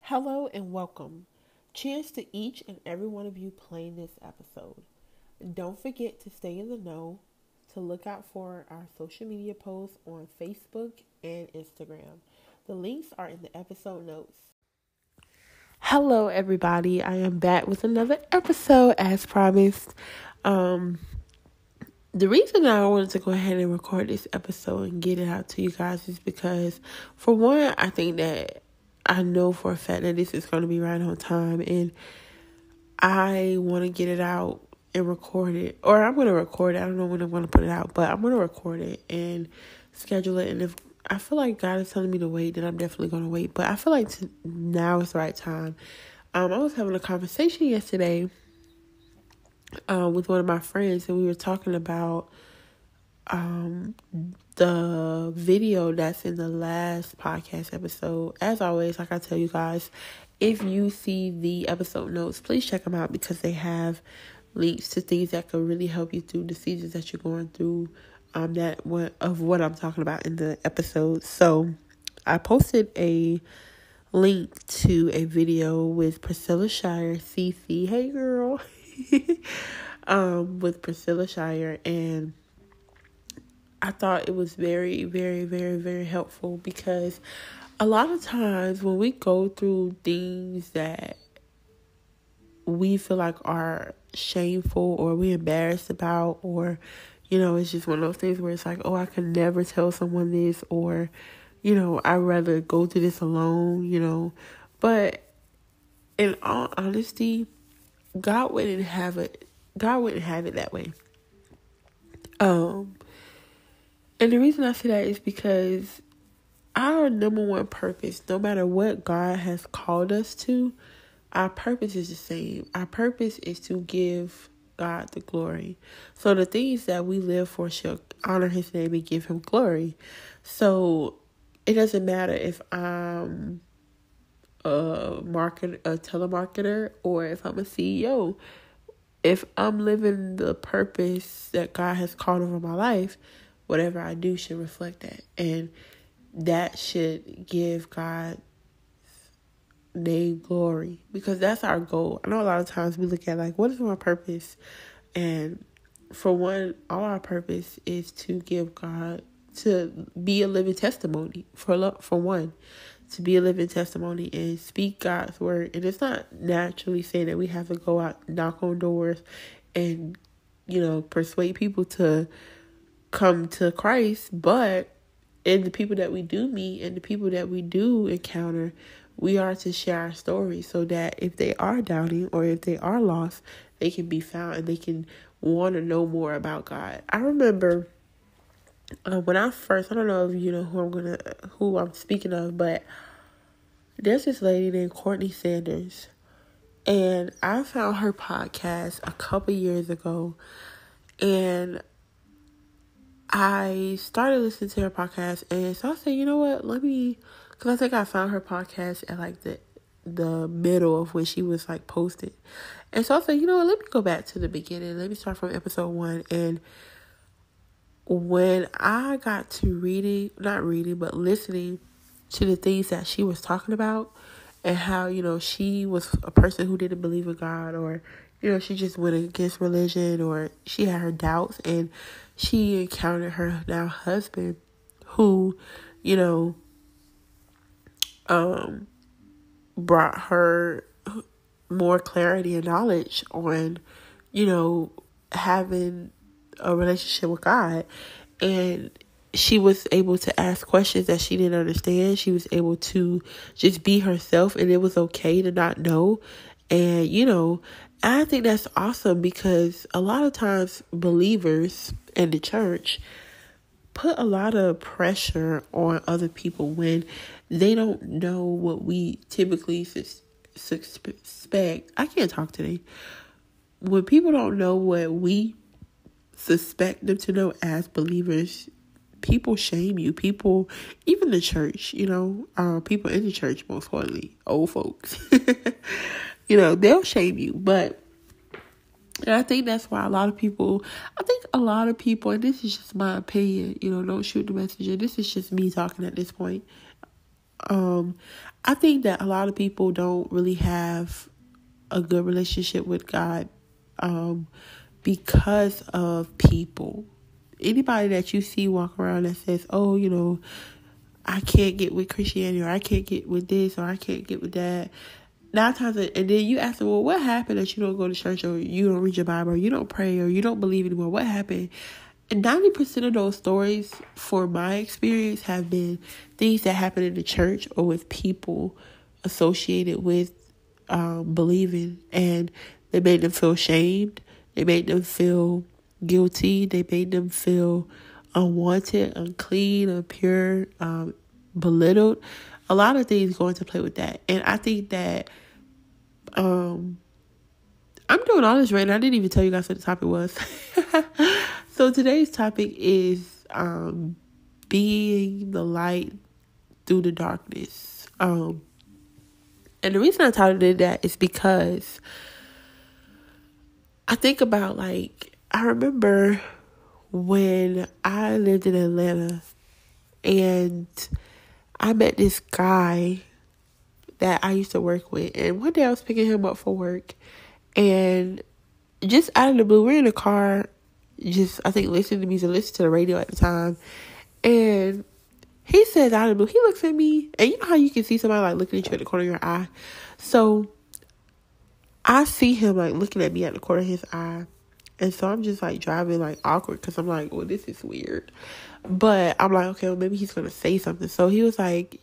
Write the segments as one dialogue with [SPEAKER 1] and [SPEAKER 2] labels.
[SPEAKER 1] Hello and welcome. Cheers to each and every one of you playing this episode. Don't forget to stay in the know, to look out for our social media posts on Facebook and Instagram. The links are in the episode notes. Hello, everybody. I am back with another episode as promised. The reason I wanted to go ahead and record this episode and get it out to you guys is because, for one, I think that I know for a fact that this is going to be right on time, and I want to get it out and record it. Or I'm going to record it. I don't know when I'm going to put it out, but I'm going to record it and schedule it. And if I feel like God is telling me to wait, then I'm definitely going to wait. But I feel like now is the right time. I was having a conversation yesterday with one of my friends, and we were talking about the video that's in the last podcast episode. As always, like I tell you guys, if you see the episode notes, please check them out because they have links to things that could really help you through the seasons that you're going through, of what I'm talking about in the episode. So I posted a link to a video with Priscilla Shire, CC. Hey girl. With Priscilla Shire, and I thought it was very, very, very, very helpful because a lot of times when we go through things that we feel like are shameful or we're embarrassed about, or, it's just one of those things where it's like, oh, I could never tell someone this, or, I'd rather go through this alone, but in all honesty, God wouldn't have it that way. And the reason I say that is because our number one purpose, no matter what God has called us to, our purpose is the same. Our purpose is to give God the glory. So the things that we live for shall honor His name and give Him glory. So it doesn't matter if I'm a telemarketer, or if I'm a CEO. If I'm living the purpose that God has called over my life, whatever I do should reflect that. And that should give God's name glory, because that's our goal. I know a lot of times we look at what is my purpose? And for one, all our purpose is to give God, to be a living testimony, for one. To be a living testimony and speak God's word. And it's not naturally saying that we have to go out, knock on doors, and, persuade people to come to Christ. But in the people that we do meet and the people that we do encounter, we are to share our story so that if they are doubting or if they are lost, they can be found and they can want to know more about God. I remember when I don't know if you know who I'm speaking of, but there's this lady named Courtney Sanders, and I found her podcast a couple years ago, and I started listening to her podcast, and so I said, you know what, because I think I found her podcast at the middle of when she was posted, and so I said, you know what, let me go back to the beginning, let me start from episode 1, and when I got to listening to the things that she was talking about, and how, she was a person who didn't believe in God, or, she just went against religion, or she had her doubts, and she encountered her now husband who, brought her more clarity and knowledge on, having a relationship with God. And she was able to ask questions that she didn't understand. She was able to just be herself, and it was okay to not know. And, I think that's awesome, because a lot of times believers in the church put a lot of pressure on other people when they don't know what we typically suspect. I can't talk today. When people don't know what we suspect them to know as believers, people shame you. People, even the church, people in the church, most importantly, old folks, they'll shame you. But I think that's why a lot of people, and this is just my opinion, don't shoot the messenger. This is just me talking at this point. I think that a lot of people don't really have a good relationship with God because of people. Anybody that you see walk around that says, oh, I can't get with Christianity, or I can't get with this, or I can't get with that. 9 times, and then you ask them, well, what happened that you don't go to church, or you don't read your Bible, or you don't pray, or you don't believe anymore? What happened? And 90% of those stories, for my experience, have been things that happen in the church or with people associated with believing, and they made them feel shamed. They made them feel guilty. They made them feel unwanted, unclean, impure, belittled. A lot of things go into play with that. And I think that I'm doing all this right now. I didn't even tell you guys what the topic was. So today's topic is being the light through the darkness. And the reason I titled it that is because I think about, I remember when I lived in Atlanta and I met this guy that I used to work with. And one day I was picking him up for work, and just out of the blue, we're in the car, I think listening to music, listening to the radio at the time. And he says out of the blue, he looks at me, and you know how you can see somebody looking at you at the corner of your eye? So I see him looking at me at the corner of his eye. And so I'm just driving awkward, because I'm well, this is weird. But I'm okay, well, maybe he's going to say something. So he was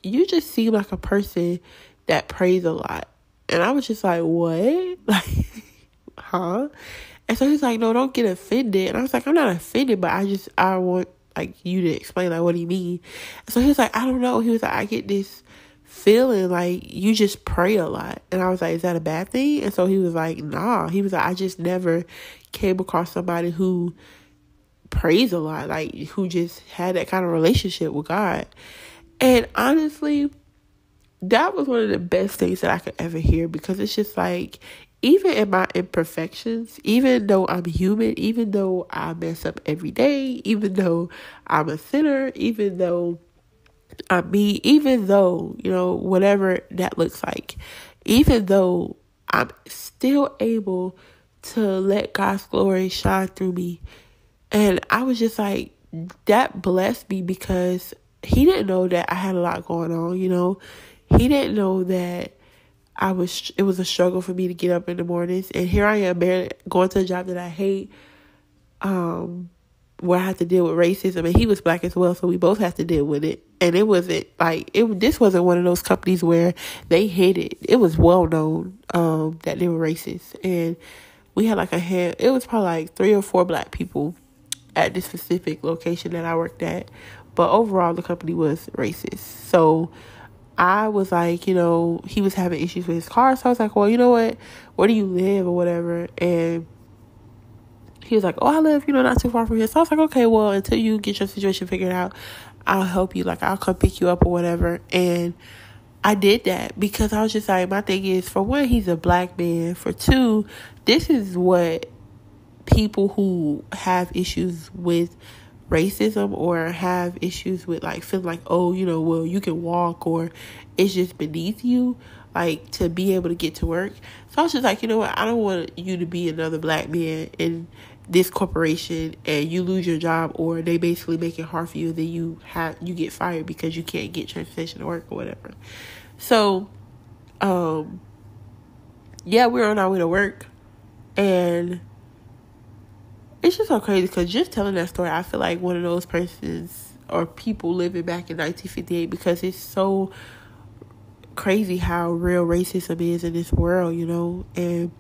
[SPEAKER 1] you just seem like a person that prays a lot. And I was just what? Huh? And so he's no, don't get offended. And I was I'm not offended, but I want you to explain what do you mean? So he was I don't know. He was I get this feeling you just pray a lot. And I was is that a bad thing? And so he was nah. He was I just never came across somebody who prays a lot, who just had that kind of relationship with God. And honestly, that was one of the best things that I could ever hear, because it's just even in my imperfections, even though I'm human, even though I mess up every day, even though I'm a sinner, even though I'm me, even though, whatever that looks like, even though I'm still able to let God's glory shine through me. And I was just that blessed me, because he didn't know that I had a lot going on, He didn't know that it was a struggle for me to get up in the mornings. And here I am going to a job that I hate, where I had to deal with racism. And he was black as well, so we both had to deal with it. And it wasn't this wasn't one of those companies where they hid it. It was well known that they were racist. And we had it was probably 3 or 4 black people at this specific location that I worked at. But overall, the company was racist. So I was he was having issues with his car. So I was well, you know what? Where do you live or whatever? And he was oh, I live, not too far from here. So I was okay, well, until you get your situation figured out, I'll help you. I'll come pick you up or whatever. And I did that because I was just my thing is, for one, he's a black man. For two, this is what people who have issues with racism or have issues with feeling oh, well, you can walk, or it's just beneath you to be able to get to work. So I was just you know what, I don't want you to be another black man in this corporation and you lose your job, or they basically make it hard for you, then you get fired because you can't get transportation to work or whatever. So yeah, we're on our way to work, and it's just so crazy, because just telling that story, I feel like one of those persons or people living back in 1958, because it's so crazy how real racism is in this world, and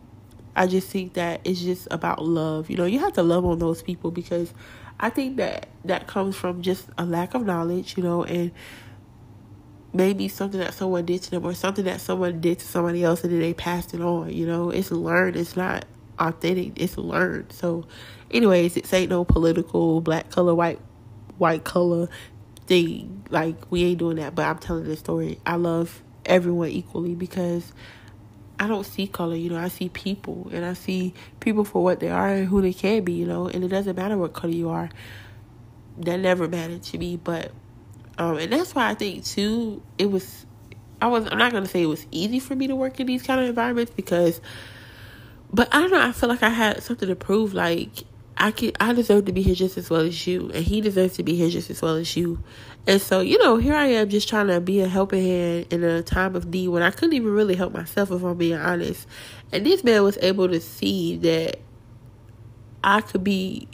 [SPEAKER 1] I just think that it's just about love. You have to love on those people, because I think that comes from just a lack of knowledge, and maybe something that someone did to them, or something that someone did to somebody else and then they passed it on. It's learned. It's not authentic. It's learned. So anyways, it ain't no political black color, white color thing. We ain't doing that. But I'm telling this story. I love everyone equally, because I don't see color, I see people, and I see people for what they are and who they can be, and it doesn't matter what color you are. That never mattered to me. But And that's why I think too, I'm not going to say it was easy for me to work in these kind of environments but I don't know, I feel like I had something to prove. Like, I deserve to be here just as well as you, and he deserves to be here just as well as you. And so, here I am just trying to be a helping hand in a time of need when I couldn't even really help myself, if I'm being honest. And this man was able to see that I could be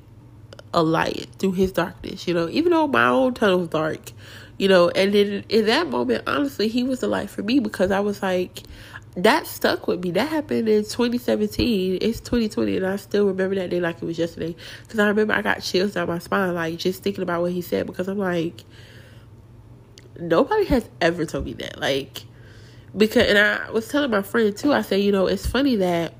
[SPEAKER 1] a light through his darkness, even though my own tunnel was dark, and then in that moment, honestly, he was the light for me, because I was like, that stuck with me. That happened in 2017. It's 2020, and I still remember that day like it was yesterday, because I remember I got chills down my spine, like, just thinking about what he said, because I'm like, nobody has ever told me that, like, and I was telling my friend too, I said, it's funny that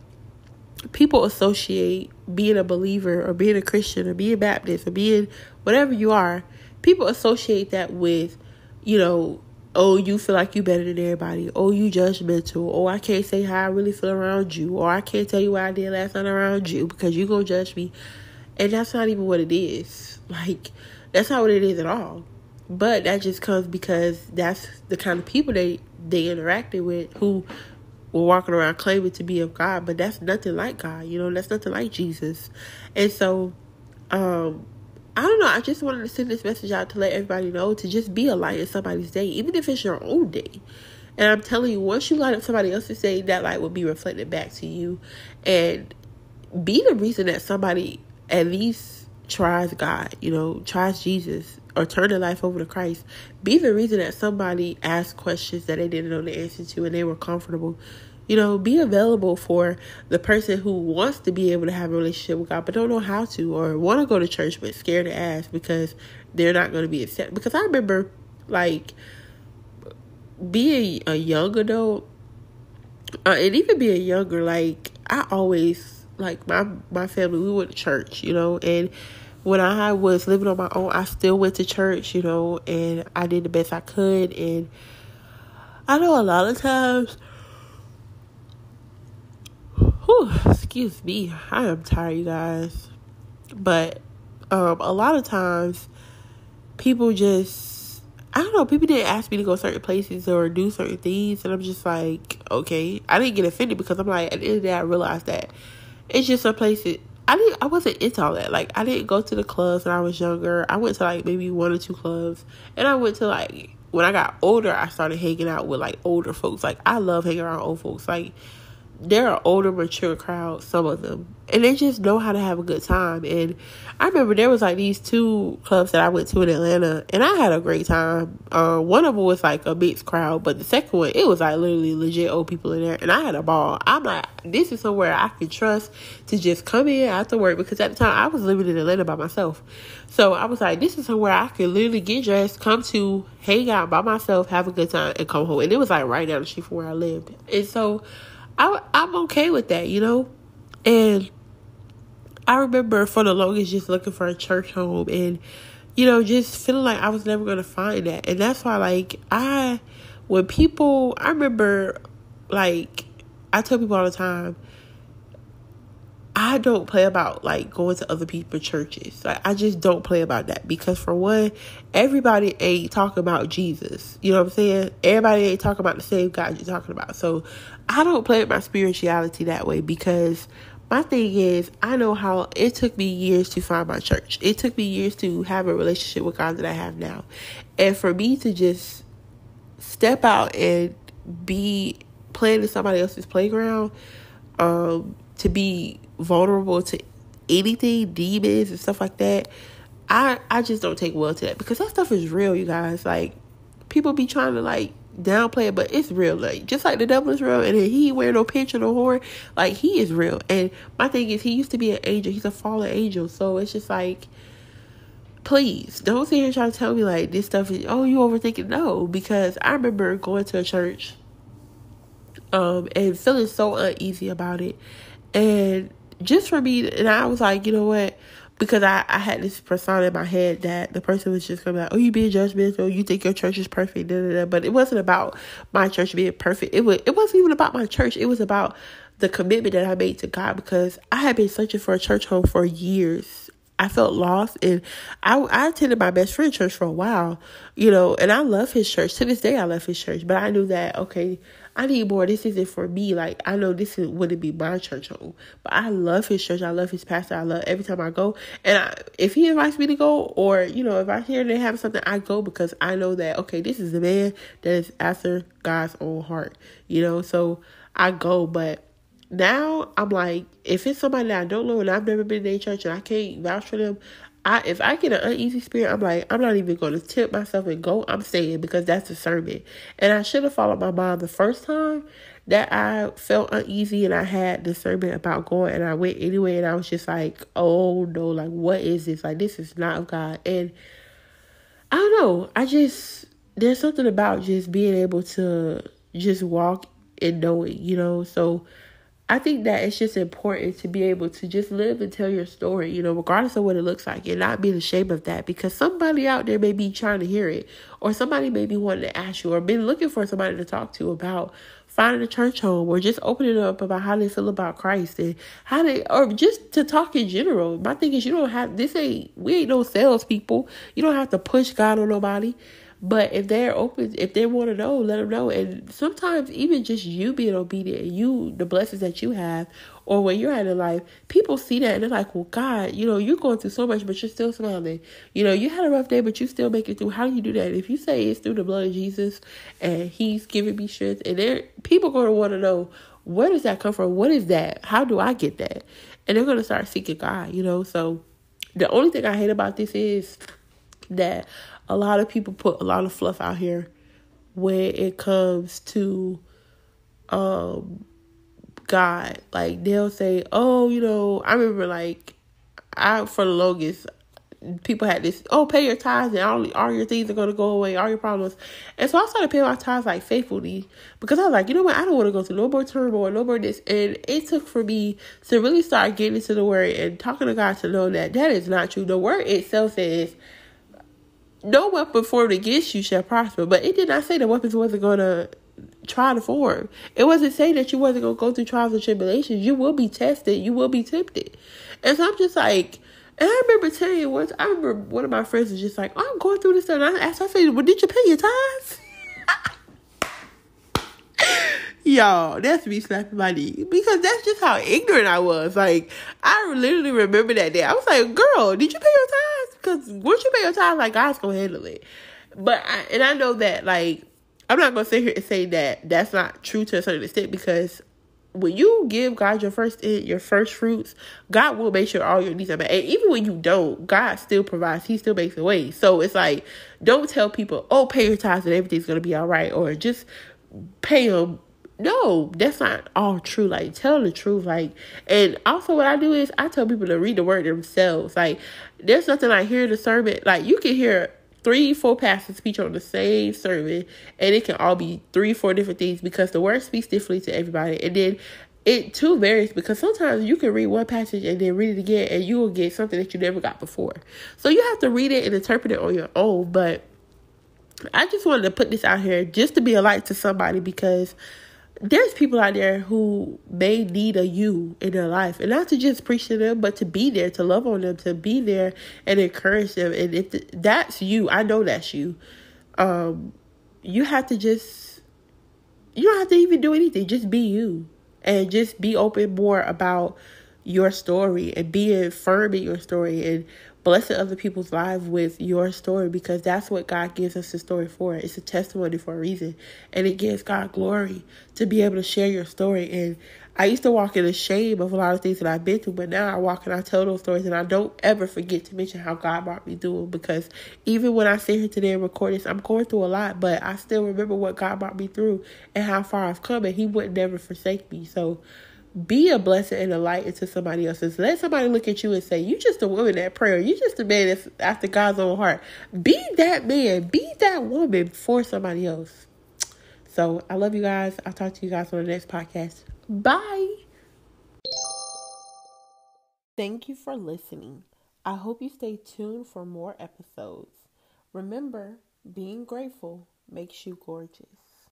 [SPEAKER 1] people associate being a believer or being a Christian or being Baptist or being whatever you are, people associate that with, oh, you feel like you better than everybody. Oh, you judgmental. Oh, I can't say how I really feel around you. Or I can't tell you what I did last night around you because you're going to judge me. And that's not even what it is. Like, that's not what it is at all. But that just comes because that's the kind of people they interacted with, who were walking around claiming to be of God. But that's nothing like God. That's nothing like Jesus. And so, I don't know. I just wanted to send this message out to let everybody know to just be a light in somebody's day, even if it's your own day. And I'm telling you, once you light up somebody else's day, that light will be reflected back to you. And be the reason that somebody at least tries God, tries Jesus, or turn their life over to Christ. Be the reason that somebody asked questions that they didn't know the answer to and they were comfortable. Be available for the person who wants to be able to have a relationship with God but don't know how to, or want to go to church but scared to ask because they're not going to be accepted. Because I remember, like, being a young adult, and even being younger, like, I always, like, my family, we went to church, and when I was living on my own, I still went to church, and I did the best I could. And I know a lot of times, excuse me, I am tired, you guys. But a lot of times, people just, I don't know, people didn't ask me to go certain places or do certain things. And I'm just like, okay. I didn't get offended because I'm like, at the end of the day, I realized that it's just some places. I wasn't into all that. Like, I didn't go to the clubs when I was younger. I went to, like, maybe 1 or 2 clubs. And I went to, like, when I got older, I started hanging out with, like, older folks. Like, I love hanging around old folks. Like, they're an older, mature crowd, some of them. And they just know how to have a good time. And I remember there was, like, these 2 clubs that I went to in Atlanta. And I had a great time. One of them was, like, a mixed crowd. But the second one, it was, like, literally legit old people in there. And I had a ball. I'm like, this is somewhere I can trust to just come in after work. Because at the time, I was living in Atlanta by myself. So I was like, this is somewhere I could literally get dressed, come to, hang out by myself, have a good time, and come home. And it was, like, right down the street from where I lived. And so I'm okay with that, And I remember for the longest just looking for a church home and, just feeling like I was never going to find that. And that's why, like, I remember, like, I tell people all the time, I don't play about, like, going to other people's churches. Like, I just don't play about that. Because, for one, everybody ain't talking about Jesus. You know what I'm saying? Everybody ain't talking about the same God you're talking about. So, I don't play with my spirituality that way. Because my thing is, I know how it took me years to find my church. It took me years to have a relationship with God that I have now. And for me to just step out and be playing in somebody else's playground, to be vulnerable to anything, demons and stuff like that, I just don't take well to that, because that stuff is real, you guys. Like, people be trying to, like, downplay it, but it's real. Like, just like the devil is real, and he ain't wearing no pinch or no horn, like, he is real. And my thing is, he used to be an angel. He's a fallen angel. So it's just like, please don't sit here and try to tell me, like, this stuff is, oh, you overthinking. No, because I remember going to a church and feeling so uneasy about it. And just for me, and I was like, you know what? Because I had this persona in my head that the person was just going to be like, oh, you being judgmental, you think your church is perfect, da, da, da. But it wasn't about my church being perfect. It wasn't even about my church. It was about the commitment that I made to God, because I had been searching for a church home for years. I felt lost. And I attended my best friend's church for a while, and I love his church. To this day, I love his church. But I knew that, okay, I need more. This isn't for me. Like, I know wouldn't be my church home. But I love his church. I love his pastor. I love every time I go. And if he invites me to go, or, if I hear they have something, I go because I know that, okay, this is the man that is after God's own heart, So I go. But now I'm like, if it's somebody that I don't know and I've never been to their church and I can't vouch for them, if I get an uneasy spirit, I'm like, I'm not even going to tip myself and go. I'm staying because that's a sermon. And I should have followed my mom the first time that I felt uneasy and I had discernment about going, and I went anyway. And I was just like, oh no, like, what is this? Like, this is not of God. And I don't know. There's something about just being able to just walk and knowing, So I think that it's just important to be able to just live and tell your story, regardless of what it looks like, and not being ashamed of that, because somebody out there may be trying to hear it, or somebody may be wanting to ask you, or been looking for somebody to talk to about finding a church home, or just opening up about how they feel about Christ and or just to talk in general. My thing is, we ain't no salespeople. You don't have to push God on nobody. But if they're open, if they want to know, let them know. And sometimes even just you being obedient, the blessings that you have, or when you're at in life, people see that and they're like, well, God, you're going through so much, but you're still smiling. You had a rough day, but you still make it through. How do you do that? And if you say it's through the blood of Jesus and he's giving me strength, and people going to want to know, where does that come from? What is that? How do I get that? And they're going to start seeking God, So the only thing I hate about this is that a lot of people put a lot of fluff out here when it comes to God. Like, they'll say, oh, I remember, like, for the longest, people had this, pay your tithes and all your things are going to go away, all your problems. And so I started paying my tithes, like, faithfully, because I was like, you know what, I don't want to go through no more turmoil, no more this. And it took for me to really start getting into the word and talking to God to know that is not true. The word itself says, no weapon formed against you shall prosper. But it did not say the weapons wasn't going to try to form. It wasn't saying that you wasn't going to go through trials and tribulations. You will be tested. You will be tempted. And so I'm just like, and I remember telling you once, I remember one of my friends was just like, I'm going through this stuff. And I said, well, did you pay your tithes? Y'all, that's me slapping my knee, because that's just how ignorant I was. Like, I literally remember that day. I was like, girl, did you pay your tithes? Because once you pay your tithes, like, God's going to handle it. But I know that, like, I'm not going to sit here and say that that's not true to a certain extent, because when you give God your first fruits, God will make sure all your needs are met. And even when you don't, God still provides. He still makes a way. So it's like, don't tell people, pay your tithes and everything's going to be all right, or just pay them. No, that's not all true. Like, tell the truth. Like, and also what I do is I tell people to read the word themselves. Like, there's nothing like hearing the sermon. Like, you can hear 3-4 pastors speak on the same sermon, and it can all be 3-4 different things, because the word speaks differently to everybody. And then it too varies, because sometimes you can read one passage and then read it again, and you will get something that you never got before. So you have to read it and interpret it on your own. But I just wanted to put this out here just to be a light to somebody, because there's people out there who may need a you in their life, and not to just preach to them, but to be there, to love on them, to be there and encourage them. And if that's you, I know that's you. You have to you don't have to even do anything. Just be you, and just be open more about your story, and being firm in your story, and blessing other people's lives with your story, because that's what God gives us the story for. It's a testimony for a reason, and it gives God glory to be able to share your story. And I used to walk in the shame of a lot of things that I've been through, but now I walk and I tell those stories, and I don't ever forget to mention how God brought me through them, because even when I sit here today and record this, I'm going through a lot, but I still remember what God brought me through and how far I've come, and he would never forsake me. So be a blessing and a light into somebody else's. Let somebody look at you and say, you just a woman that prayer. You just a man that's after God's own heart. Be that man. Be that woman for somebody else. So I love you guys. I'll talk to you guys on the next podcast. Bye. Thank you for listening. I hope you stay tuned for more episodes. Remember, being grateful makes you gorgeous.